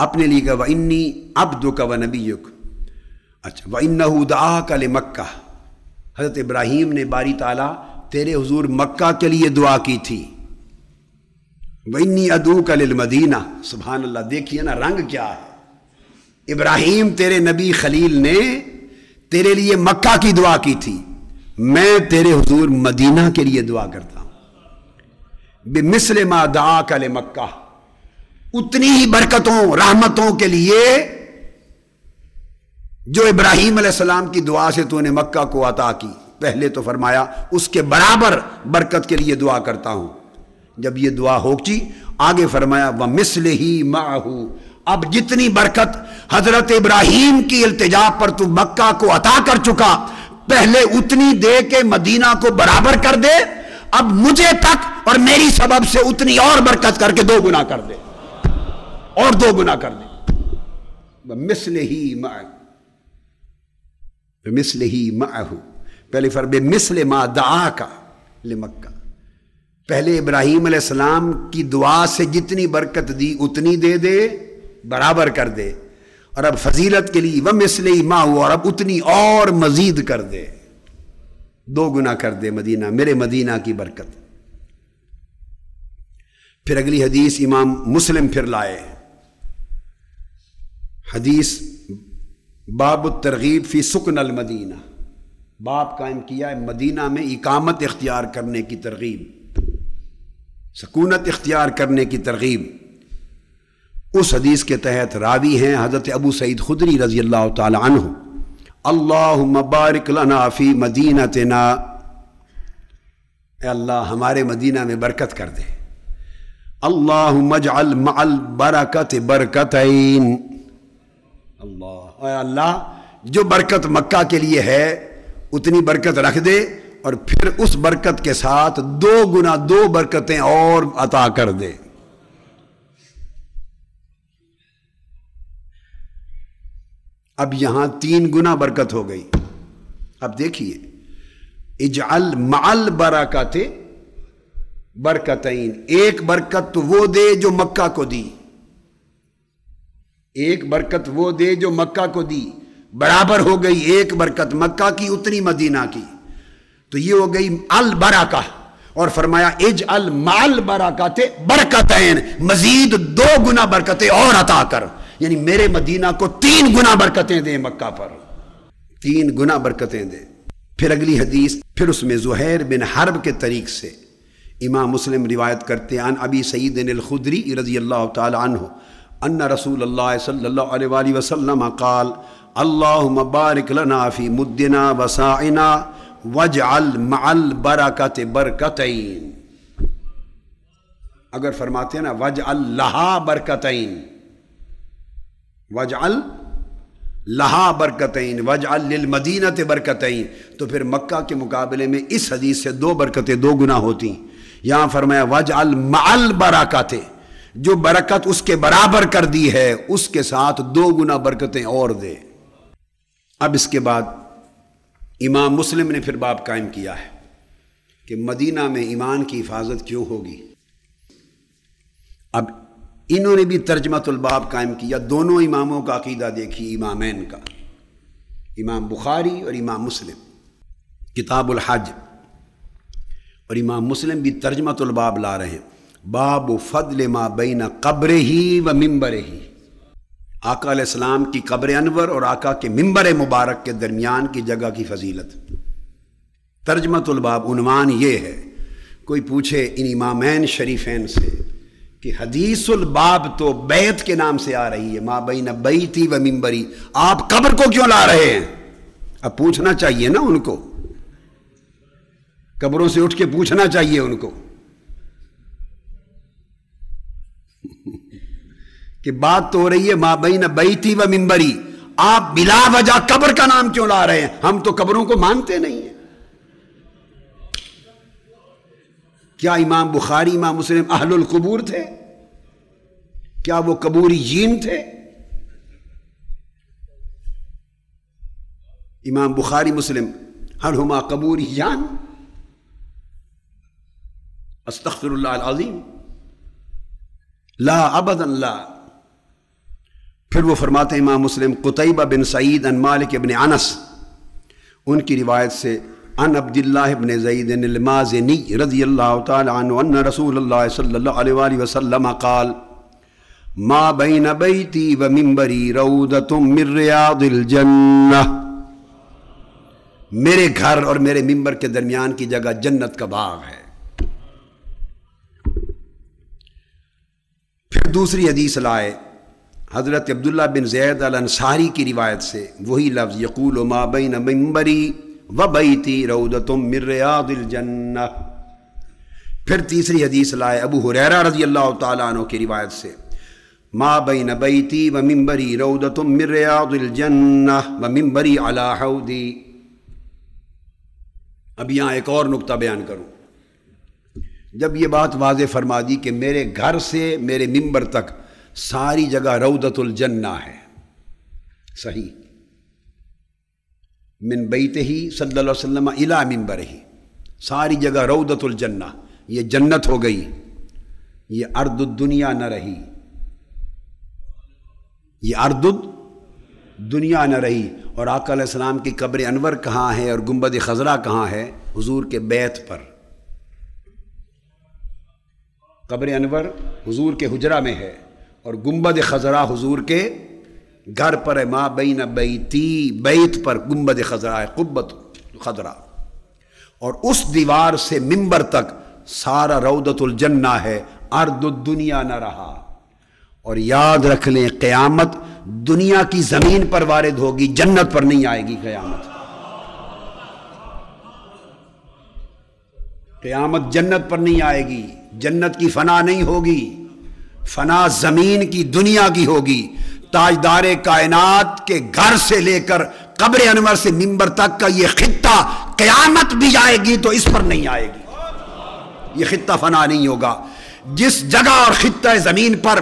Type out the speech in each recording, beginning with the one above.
اپنے لیے کہا وَإِنِّي عَبْدُكَ وَنَبِيُّكَ. اچھا وَإِنَّهُ دَعَاكَ لِمَكَّةَ. حضرت ابراہیم نے باری تعالیٰ تیرے حضور مکہ کے لیے دعا کی تھی. وَإِنِّي أَدْعُوكَ لِلْمَدِينَةِ. سبحان اللہ، دیکھیے نا رنگ کیا ہے. ابراہیم تیرے نبی خلیل نے تیرے لیے مکہ کی دعا کی تھی، میں تیرے حضور مدینہ کے لیے دعا کرتا ہوں. بِمِثْلِ مَا دَعَاكَ لِمَكَّةَ. اتنی ہی برکتوں رحمتوں کے لیے جو ابراہیم علیہ السلام کی دعا سے تو نے مکہ کو عطا کی، پہلے تو فرمایا اس کے برابر برکت کے لیے دعا کرتا ہوں. جب یہ دعا ہوگی آگے فرمایا وَمِثْلِهِ مَعَهُ. اب جتنی برکت حضرت ابراہیم کی التجا پر تو مکہ کو عطا کر چکا، پہلے اتنی دے کے مدینہ کو برابر کر دے، اب مجھے تک اور میری سبب سے اتنی اور برکت کر کے 2 گنا کر دے، اور 2 گنا کر دے. بِمِثْلِهِ مَعَهُ. بِمِثْلِهِ مَعَهُ. پہلے بِمِثْلِ مَا دَعَاكَ لِمَكَّةَ. پہلے ابراہیم علیہ السلام کی دعا سے جتنی برکت دی اتنی دے دے، برابر کر دے، اور اب فضیلت کے لیے وَمِثْلِهِ مَعَهُ، اور اب اتنی اور مزید کر دے، 2 گنا کر دے مدینہ، میرے مدینہ کی برکت. پھر اگلی حدیث امام مسلم پھر لائے، حدیث باب الترغیب فی سکن المدینہ. باب قائم کیا ہے مدینہ میں اقامت اختیار کرنے کی ترغیب، سکونت اختیار کرنے کی ترغیب. اس حدیث کے تحت راوی ہیں حضرت ابو سعید خدری رضی اللہ تعالی عنہ. اللہم بارک لنا فی مدینتنا. اے اللہ ہمارے مدینہ میں برکت کر دے. اللہم اجعل مع البرکت برکتین. اے اللہ جو برکت مکہ کے لیے ہے اتنی برکت رکھ دے، اور پھر اس برکت کے ساتھ 2 گنا 2 برکتیں اور عطا کر دے. اب یہاں 3 گنا برکت ہو گئی. اب دیکھیے اجعل مع البرکت برکتین. ایک برکت تو وہ دے جو مکہ کو دی، ایک برکت وہ دے جو مکہ کو دی، برابر ہو گئی. ایک برکت مکہ کی اتنی مدینہ کی، تو یہ ہو گئی البرکہ. اور فرمایا اجعل مع البرکت برکتین، مزید 2 گنا برکتیں اور عطا کر، یعنی میرے مدینہ کو 3 گنا برکتیں دے، مکہ پر 3 گنا برکتیں دے. پھر اگلی حدیث، پھر اس میں زہیر بن حرب کے طریق سے امام مسلم روایت کرتے ہیں عن ابی سعید الخدری رضی اللہ تعالی عنہ ان رسول اللہ صلی اللہ علیہ وآلہ وسلم قال اللہم بارک لنا فی مدنا وساعنا واجعل مع البرکت برکتین. اگر فرماتے ہیں نا واجعل لہا برکتین، واجعل لہا برکتین، واجعل للمدینۃ برکتین، تو پھر مکہ کے مقابلے میں اس حدیث سے 2 برکتیں 2 گنا ہوتی. یہاں فرمایا واجعل مع البرکت، جو برکت اس کے برابر کر دی ہے اس کے ساتھ 2 گنا برکتیں اور دے. اب اس کے بعد امام مسلم نے پھر باب قائم کیا ہے کہ مدینہ میں ایمان کی حفاظت کیوں ہوگی. اب انہوں نے بھی ترجمۃ الباب قائم کیا. دونوں اماموں کا عقیدہ دیکھی، امامین کا، امام بخاری اور امام مسلم، کتاب الحج. اور امام مسلم بھی ترجمۃ الباب لا رہے ہیں، باب فضل ما بین قبرہ و منبرہ. آقا علیہ السلام کی قبر انور اور آقا کے منبر مبارک کے درمیان کی جگہ کی فضیلت. ترجمۃ الباب عنوان یہ ہے. کوئی پوچھے ان امامین شریفین سے کہ حدیث الباب تو بیت کے نام سے آ رہی ہے، ما بین بیتی و منبری، آپ قبر کو کیوں لا رہے ہیں؟ اب پوچھنا چاہیے نا ان کو، قبروں سے اٹھ کے پوچھنا چاہیے ان کو کہ بات تو ہو رہی ہے ما بین بیتی و منبری، آپ بلا وجہ قبر کا نام کیوں لا رہے ہیں؟ ہم تو قبروں کو مانتے نہیں ہیں. کیا امام بخاری امام مسلم اہل القبور تھے؟ کیا وہ قبوریین تھے؟ امام بخاری مسلم هل ہما قبوریان؟ استغفر اللہ العظیم، لا ابدا لا. پھر وہ فرماتے ہیں امام مسلم قتیبہ بن سعید ان مالک ابن انس، ان کی روایت سے ان عبداللہ بن زید المازنی رضی اللہ تعالی عنہ ان رسول اللہ صلی اللہ علیہ وآلہ وسلم قال ما بین بیتی و منبری روضۃ من ریاض الجنہ، میرے گھر اور میرے منبر کے درمیان کی جگہ جنت کا باغ ہے۔ پھر دوسری حدیث لائے حضرت عبداللہ بن زید الانصاری کی روایت سے، وہی لفظ یقول ما بین منبری و بیتی روضۃ من ریاض الجنہ۔ پھر تیسری حدیث لائے ابو ہریرہ رضی اللہ تعالیٰ عنہ کی روایت سے، ما بین بیتی و منبری روضۃ من ریاض الجنہ و منبری علی حوضی۔ اب یہاں ایک اور نقطہ بیان کروں۔ جب یہ بات واضح فرما دی کہ میرے گھر سے میرے منبر تک ساری جگہ روضۃ الجنہ ہے، صحیح، من بیتہ صلی اللہ علیہ وسلم الی منبرہ، ساری جگہ روضۃ الجنہ، یہ جنت ہو گئی، یہ ارض الدنیا نہ رہی، یہ ارض الدنیا نہ رہی۔ اور آقا علیہ السلام کی قبر انور کہاں ہے اور گنبد خضرا کہاں ہے؟ حضور کے بیت پر۔ قبر انور حضور کے حجرہ میں ہے اور گنبد خضرا حضور کے گھر پر ہے۔ ما بین بیتی، بیت پر گنبد خضرا ہے، قبۃ خضرا، اور اس دیوار سے منبر تک سارا روضۃ الجنہ ہے، ارض الدنیا نہ رہا۔ اور یاد رکھ لیں قیامت دنیا کی زمین پر وارد ہوگی، جنت پر نہیں آئے گی قیامت۔ قیامت جنت پر نہیں آئے گی، جنت کی فنا نہیں ہوگی، فنا زمین کی دنیا کی ہوگی۔ تاجدار کائنات کے گھر سے لے کر قبر انور سے منبر تک کا یہ خطہ قیامت بھی آئے گی تو اس پر نہیں آئے گی، یہ خطہ فنا نہیں ہوگا۔ جس جگہ اور خطہ زمین پر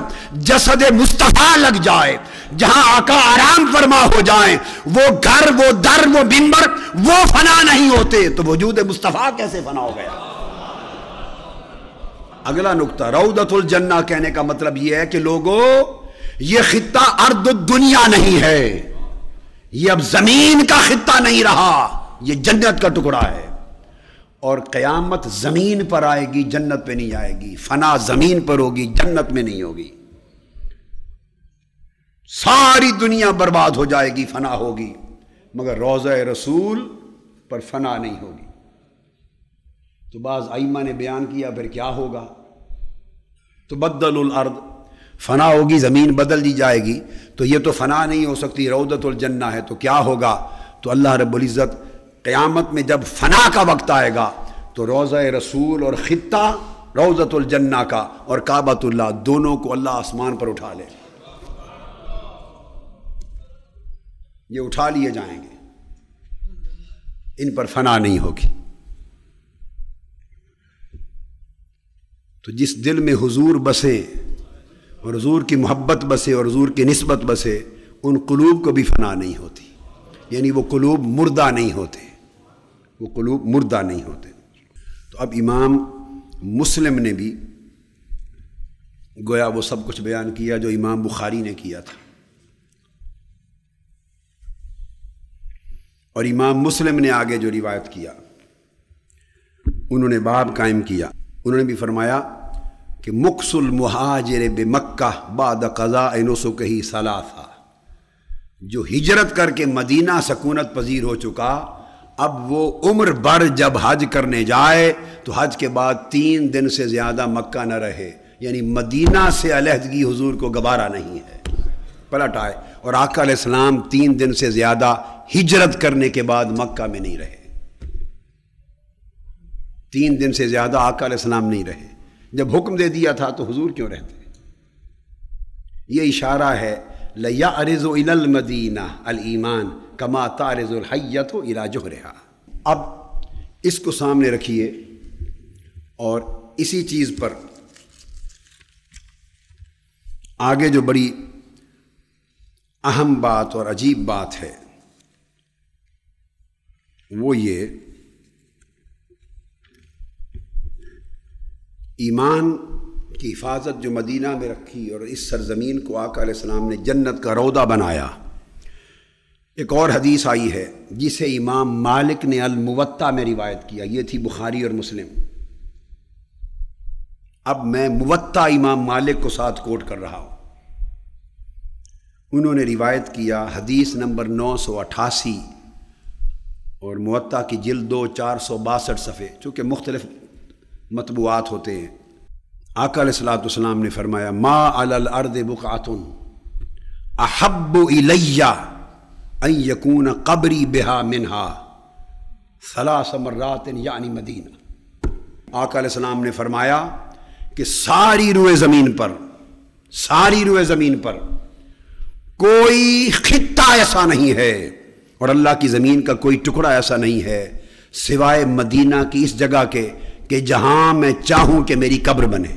جسد مصطفیٰ لگ جائے، جہاں آقا آرام فرما ہو جائیں، وہ گھر، وہ در، وہ منبر، وہ فنا نہیں ہوتے، تو وجود مصطفیٰ کیسے فنا ہو گیا؟ اگلا نقطہ، روضۃ الجنہ کہنے کا مطلب یہ ہے کہ لوگوں، یہ خطہ ارض الدنیا نہیں ہے، یہ اب زمین کا خطہ نہیں رہا، یہ جنت کا ٹکڑا ہے۔ اور قیامت زمین پر آئے گی، جنت پہ نہیں آئے گی، فنا زمین پر ہوگی، جنت میں نہیں ہوگی۔ ساری دنیا برباد ہو جائے گی، فنا ہوگی، مگر روضہ رسول پر فنا نہیں ہوگی۔ تو بعض ائمہ نے بیان کیا پھر کیا ہوگا؟ تبدل الارض، فنا ہوگی، زمین بدل دی جائے گی، تو یہ تو فنا نہیں ہو سکتی، روضۃ الجنہ ہے، تو کیا ہوگا؟ تو اللہ رب العزت قیامت میں جب فنا کا وقت آئے گا تو روضہ رسول اور خطہ روضۃ الجنہ کا اور کعبۃ اللہ دونوں کو اللہ آسمان پر اٹھا لے، یہ اٹھا لیے جائیں گے، ان پر فنا نہیں ہوگی۔ تو جس دل میں حضور بسے اور حضور کی محبت بسے اور حضور کی نسبت بسے، ان قلوب کو بھی فنا نہیں ہوتی، یعنی وہ قلوب مردہ نہیں ہوتے، وہ قلوب مردہ نہیں ہوتے۔ تو اب امام مسلم نے بھی گویا وہ سب کچھ بیان کیا جو امام بخاری نے کیا تھا، اور امام مسلم نے آگے جو روایت کیا، انہوں نے باب قائم کیا، انہوں نے بھی فرمایا کہ مکث المہاجر بمکہ بعد قضاء نسکہ ثلاثہ، جو ہجرت کر کے مدینہ سکونت پذیر ہو چکا، اب وہ عمر بھر جب حج کرنے جائے تو حج کے بعد 3 دن سے زیادہ مکہ نہ رہے، یعنی مدینہ سے علیحدگی حضور کو گوارا نہیں ہے، پلٹ آئے۔ اور آقا علیہ السلام 3 دن سے زیادہ ہجرت کرنے کے بعد مکہ میں نہیں رہے، 3 دن سے زیادہ آقا علیہ السلام نہیں رہے۔ جب حکم دے دیا تھا تو حضور کیوں رہتے؟ یہ اشارہ ہے لَيَعْرِضُ إِلَى الْمَدِينَةِ الْإِيمَانِ كَمَا تَعْرِضُ الْحَيَّةُ إِلَى جُحْرِهَا۔ اب اس کو سامنے رکھیے اور اسی چیز پر آگے جو بڑی اہم بات اور عجیب بات ہے وہ یہ، ایمان کی حفاظت جو مدینہ میں رکھی اور اس سرزمین کو آقا علیہ السلام نے جنت کا روضہ بنایا۔ ایک اور حدیث آئی ہے جسے امام مالک نے الموطا میں روایت کیا، یہ تھی بخاری اور مسلم۔ اب میں موطا امام مالک کو ساتھ کوٹ کر رہا ہوں۔ انہوں نے روایت کیا حدیث نمبر 988 اور موطا کی جلد 2 462 صفحے، چونکہ مختلف مطبوعات ہوتے ہیں۔ آقا علیہ الصلوۃ والسلام نے فرمایا ما علی الارض بقعۃ احب الی ان یکون قبری بہا منہا 3 مرات یعنی مدینہ۔ آقا علیہ السلام نے فرمایا کہ ساری روئے زمین پر کوئی خطہ ایسا نہیں ہے اور اللہ کی زمین کا کوئی ٹکڑا ایسا نہیں ہے سوائے مدینہ کی اس جگہ کے کہ جہاں میں چاہوں کہ میری قبر بنے۔